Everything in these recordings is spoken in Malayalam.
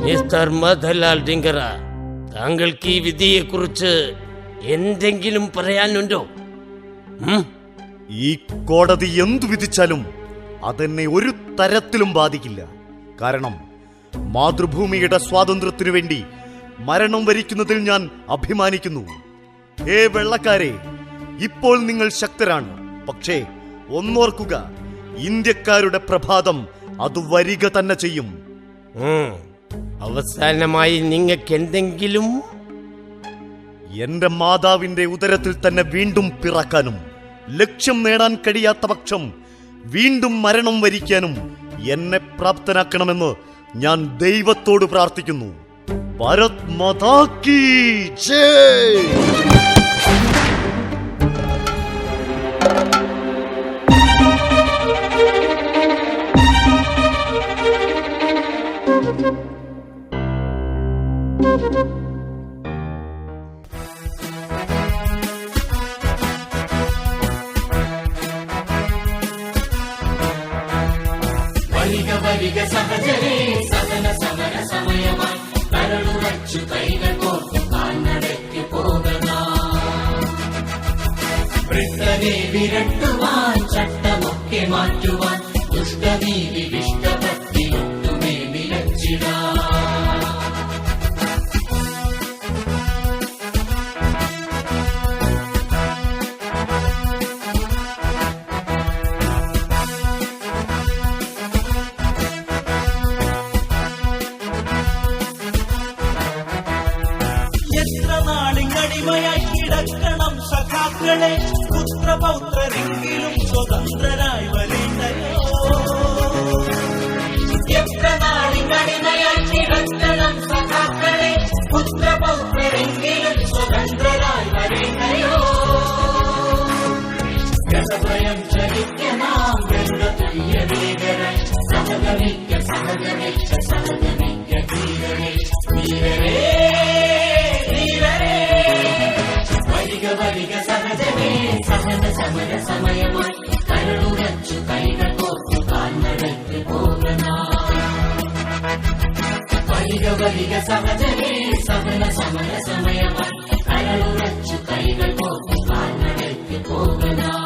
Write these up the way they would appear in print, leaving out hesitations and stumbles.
മിസ്റ്റർ മധൻലാൽ ഡിങ്കറ, താങ്കൾക്ക് ഈ വിധിയെക്കുറിച്ച് എന്തെങ്കിലും പറയാനുണ്ടോ? ഈ കോടതി എന്തു വിധിച്ചാലും അതെന്നെ ഒരു തരത്തിലും ബാധിക്കില്ല. കാരണം മാതൃഭൂമിയുടെ സ്വാതന്ത്ര്യത്തിനു വേണ്ടി മരണം വരിക്കുന്നതിൽ ഞാൻ അഭിമാനിക്കുന്നു. ഹേ വെള്ളക്കാരെ, ഇപ്പോൾ നിങ്ങൾ ശക്തരാണ്. പക്ഷേ ഒന്നോർക്കുക, ഇന്ത്യക്കാരുടെ പ്രഭാതം അത് വരിക തന്നെ ചെയ്യും. അവസാനമായി നിങ്ങൾക്ക് എന്തെങ്കിലും? എന്റെ മാതാവിന്റെ ഉദരത്തിൽ തന്നെ വീണ്ടും പിറക്കാനും ലക്ഷ്യം നേടാൻ കഴിയാത്ത പക്ഷം വീണ്ടും മരണം വരിക്കാനും എന്നെ പ്രാപ്തനാക്കണമെന്ന് ഞാൻ ദൈവത്തോട് പ്രാർത്ഥിക്കുന്നു. ഭാരത് മാതാ കീ ജയ്. വരിക സഹജരേ, സഹന സമര സമയമായി കരളുറച്ചു കൈകൾ കോർത്തു കാൽനടയ്ക്ക് പോകണം. വൃദ്ധനെ വിരട്ടുവാൻ, ചട്ടമൊക്കെ മാറ്റുവാൻ, ദുഷ്ടനീതി വിഷ്ടഭക്തി ഒട്ടുമേ നിലച്ചിടാൻ. അടിമയായി കിടക്കണം സഖാക്കളെ, പുത്രപൗത്രരെങ്കിലും സ്വതന്ത്രരായി വരേണ്ടയോ? എത്ര നാളിനടിമയായി കിടക്കണം സഖാക്കളെ, പുത്രപൗത്രരെങ്കിലും സ്വതന്ത്രരായി വരേണ്ടയോ? ഗതഭയം ചലിക്കണം ഗരുഡതുല്യവേഗരായി, സഹഗമിക്ക സഹഗമിക്ക സഹഗമിക്ക ധീരരേ ധീരരേ. വരിക സഹജമേ, സഹന സമര സമയമായി കരളുറച്ചു കൈകൾ കോർത്തു കാൽനടയ്ക്ക് പോകണം. വരിക സഹജമേ, സഹന സമര സമയമായി കരളുറച്ചു കൈകൾ കോർത്തു കാൽനടയ്ക്ക് പോകണം.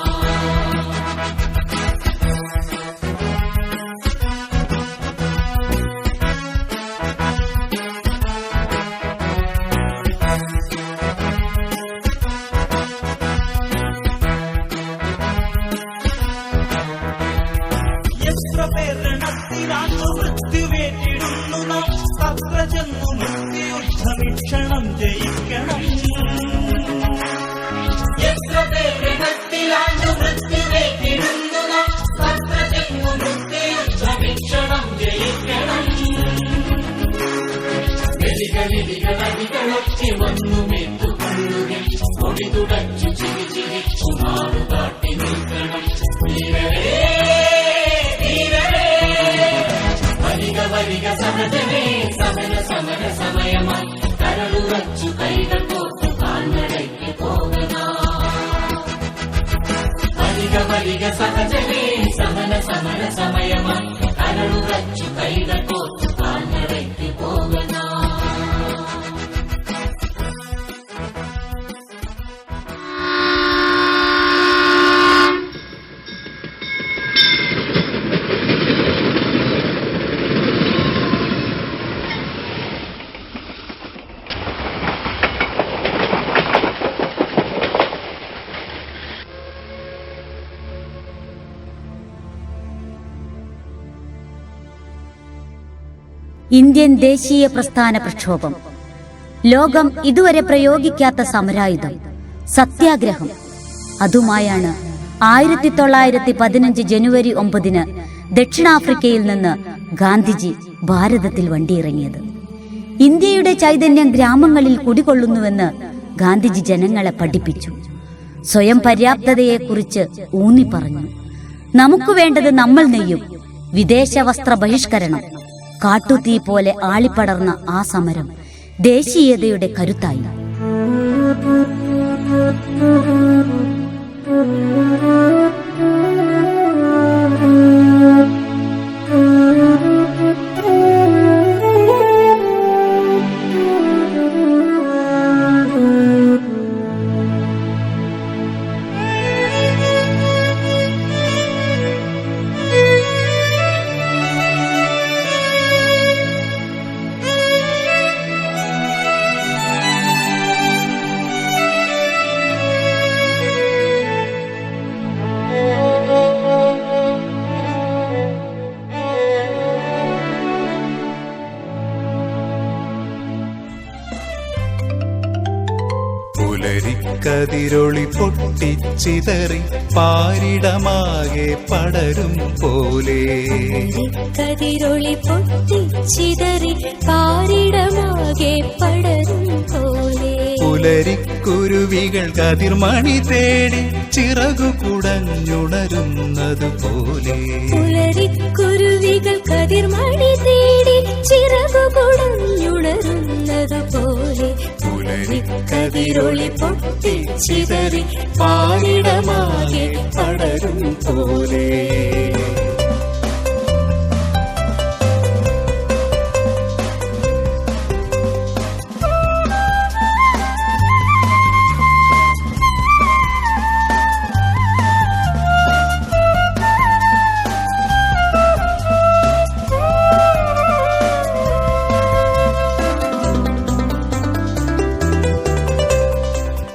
മൃത്യുവേറ്റിടുന്നു നാം, തത്ര ചെന്നു മൃത്യുയുദ്ധമിക്ഷണം ജയിക്കണം. എത്ര പേരിടത്തിലാണ്ടു മൃത്യുവേറ്റിടുന്നു നാം, തത്ര ചെന്നു മൃത്യുയുദ്ധമിക്ഷണം ജയിക്കണം. ഗലികളൊക്കെ വന്നുമെത്തുകൊള്ളുക, പൊടി തുടച്ചു ചിരി ചിരിച്ചു മാറുകാട്ടി നിൽക്കണം. വരിക സഹജമേ, സഹന സമര സമയമായി കരളുറച്ചു കൈകൾ കോർത്തു കാൽനടയ്ക്ക് പോകണം. വരിക സഹജമേ, സഹന സമര സമയമായി കരളുറച്ചു കൈകൾ കോർത്തു കാൽനടയ്ക്ക് പോകണം. ഇന്ത്യൻ ദേശീയ പ്രസ്ഥാന പ്രക്ഷോഭം, ലോകം ഇതുവരെ പ്രയോഗിക്കാത്ത സമരായുധം സത്യാഗ്രഹം. അതുമായാണ് 1915 ജനുവരി 9 ദക്ഷിണാഫ്രിക്കയിൽ നിന്ന് ഗാന്ധിജി ഭാരതത്തിൽ വണ്ടിയിറങ്ങിയത്. ഇന്ത്യയുടെ ചൈതന്യം ഗ്രാമങ്ങളിൽ കുടികൊള്ളുന്നുവെന്ന് ഗാന്ധിജി ജനങ്ങളെ പഠിപ്പിച്ചു. സ്വയം പര്യാപ്തതയെക്കുറിച്ച് ഊന്നി പറഞ്ഞു. നമുക്ക് വേണ്ടത് നമ്മൾ നെയ്യും, വിദേശ വസ്ത്ര ബഹിഷ്കരണം. കാട്ടുതീ പോലെ ആളിപ്പടർന്ന ആ സമരം ദേശീയതയുടെ കരുത്തായി. പുലരിക്കതിരൊളി പൊട്ടിച്ചിതറി പാരിടമാകെ പടരും പോലെ. കതിരൊളി പൊട്ടിച്ചിതറി പാരിടമാകെ പടരും പോലെ. പുലരിക്കുരുവികൾ കതിർമണി തേടി ചിറകു കുടഞ്ഞുണരുന്നത് പോലെ. പുലരിക്കുരുവികൾ കതിർമണി തേടി ചിറകു കുടഞ്ഞുണരുന്നത് പോലെ. പുലരിക്കതിരൊളി പൊട്ടിച്ചിതറി പാരിടമാകെ പടരും പോലെ.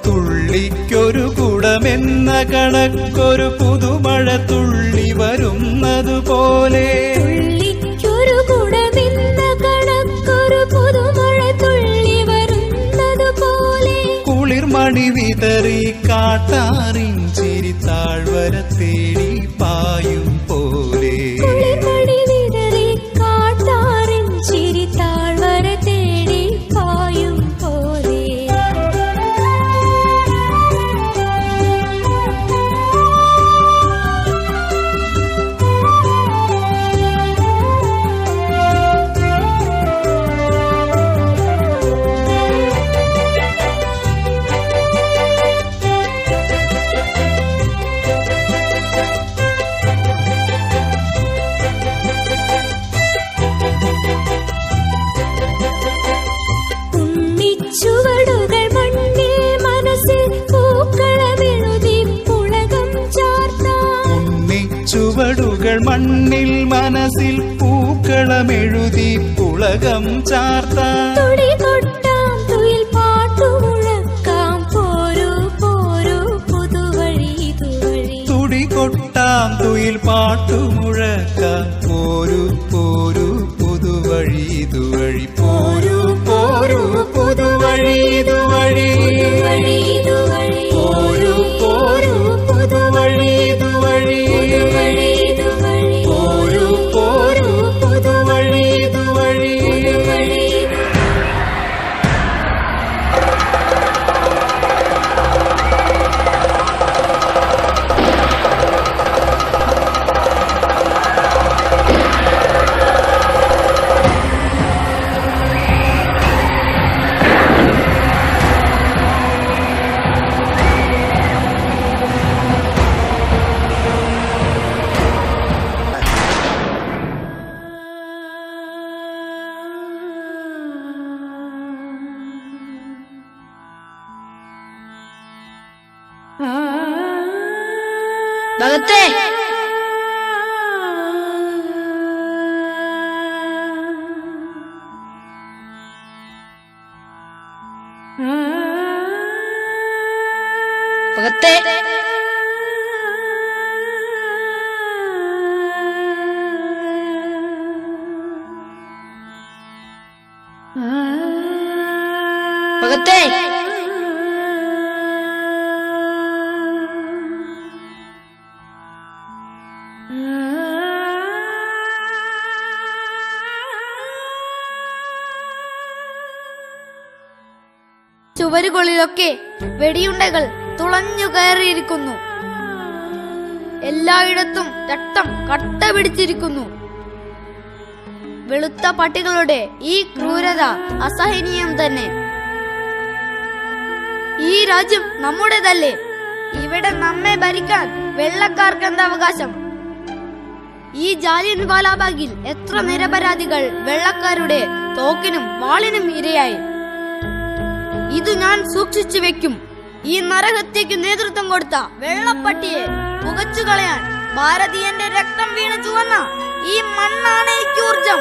തുള്ളിക്കൊരു കുടമെന്ന കണക്കൊരു പുതുമഴ തുള്ളി വരുന്നതുപോലെ. തുള്ളിക്കൊരു കുടമെന്ന കണക്കൊരു പുതുമഴ തുള്ളി വരുന്നതുപോലെ. കുളിർമണി വിതറി കാട്ടാറിൻ ചിരി താഴ്വര തേടി പായും പോലെ. കുളിർമണി വിതറി കാട്ടാറിൻ ചിരി താഴ്വര തേടി പായും പോലെ. ചുവടുകൾ മണ്ണിൽ മനസ്സിൽ പൂക്കളമെഴുതി പുളകം ചാർത്താം. ചുവടുകൾ മണ്ണിൽ മനസ്സിൽ പൂക്കളമെഴുതി പുളകം ചാർത്താം. തുടി കൊട്ടാം തുയിൽ പാട്ടു മുഴക്കാം പോരൂ പോരൂ പുതുവഴി ഇതുവഴി. തുടി കൊട്ടാം തുയിൽ പാട്ടുമുഴക്കാം പോരു പോരു പുതുവഴി ഇതുവഴി. പോരു പോരു പുതുവഴി ഇതുവഴി. പോരു പോരു പുതുവഴി ഇതുവഴി. പോരു പോരു പുതുവഴി ഇതുവഴി. ഭഗത്തെ ഭഗത്തെ ഭഗത്തെ ചുവരുകളിലൊക്കെ വെടിയുണ്ടകൾ തുളഞ്ഞു കയറിയിരിക്കുന്നു. എല്ലായിടത്തും രക്തം കട്ട പിടിച്ചിരിക്കുന്നു. വെളുത്ത പട്ടികളുടെ ഈ ക്രൂരത അസഹനീയം തന്നെ. ഈ രാജ്യം നമ്മുടേതല്ലേ? ഇവിടെ നമ്മെ ഭരിക്കാൻ വെള്ളക്കാർക്ക് എന്താ അവകാശം? ഈ ജാലിയൻ വാലാബാഗിൽ എത്ര നിരപരാധികൾ വെള്ളക്കാരുടെ തോക്കിനും വാളിനും ഇരയായി. ഇത് ഞാൻ സൂക്ഷിച്ചു വെക്കും. ഈ നരഹത്യക്ക് നേതൃത്വം കൊടുത്ത വെള്ളപ്പട്ടിയെ പുകച്ചു കളയാൻ ഭാരതീയന്റെ രക്തം വീണ് ചുവന്ന ഈ മണ്ണാണ് എനിക്ക് ഊർജം.